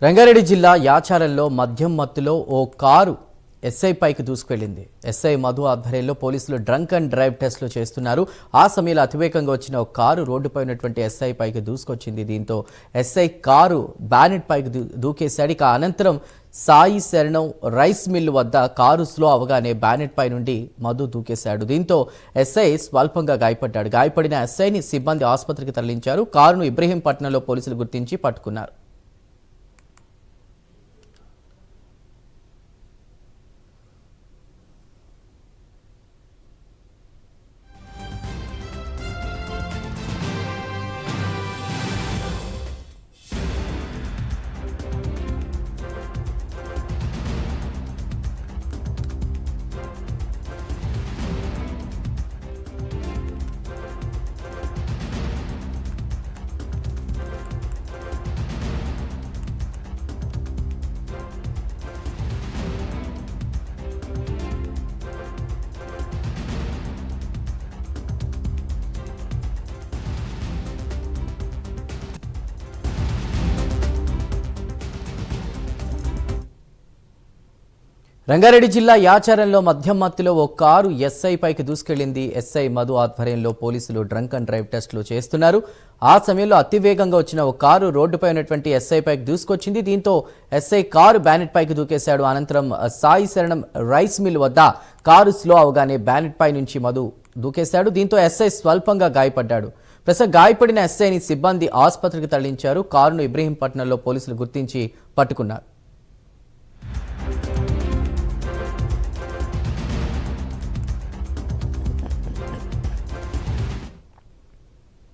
రంగారెడ్డి జిల్లా యాచారంలో మద్యం మత్తులో ఓ కారు ఎస్ఐ పైకి దూసుకెళ్లింది. ఎస్ఐ మధు ఆధ్వర్యంలో పోలీసులు డ్రంక్ అండ్ డ్రైవ్ టెస్టులు చేస్తున్నారు. ఆ సమయంలో అతివేగంగా వచ్చిన ఒక కారు రోడ్డుపై ఉన్నటువంటి ఎస్ఐ పైకి దూసుకొచ్చింది. దీంతో ఎస్ఐ కారు బ్యానెట్ పైకి దూకేశాడు. ఇక అనంతరం సాయి శరణం రైస్ మిల్లు వద్ద కారు స్లో అవగానే బ్యానెట్ పై నుండి మధు దూకేశాడు. దీంతో ఎస్ఐ స్వల్పంగా గాయపడ్డాడు. గాయపడిన ఎస్ఐని సిబ్బంది ఆసుపత్రికి తరలించారు. కారును ఇబ్రహీంపట్నంలో పోలీసులు గుర్తించి పట్టుకున్నారు. రంగారెడ్డి జిల్లా యాచారంలో మద్యం మత్తులో ఓ కారు ఎస్ఐ పైకి దూసుకెళ్లింది. ఎస్ఐ మధు ఆధ్వర్యంలో పోలీసులు డ్రంక్ అండ్ డ్రైవ్ టెస్టులు చేస్తున్నారు. ఆ సమయంలో అతివేగంగా వచ్చిన ఓ కారు రోడ్డుపై ఉన్నటువంటి ఎస్ఐ పైకి దూసుకొచ్చింది. దీంతో ఎస్ఐ కారు బ్యానెట్ పైకి దూకేశాడు. అనంతరం సాయి శరణం రైస్ మిల్ వద్ద కారు స్లో అవగానే బ్యానెట్ పై నుంచి మధు దూకేశాడు. దీంతో ఎస్ఐ స్వల్పంగా గాయపడ్డాడు. ప్రస్తుతం గాయపడిన ఎస్ఐని సిబ్బంది ఆసుపత్రికి తరలించారు. కారును ఇబ్రహీంపట్నంలో పోలీసులు గుర్తించి పట్టుకున్నారు.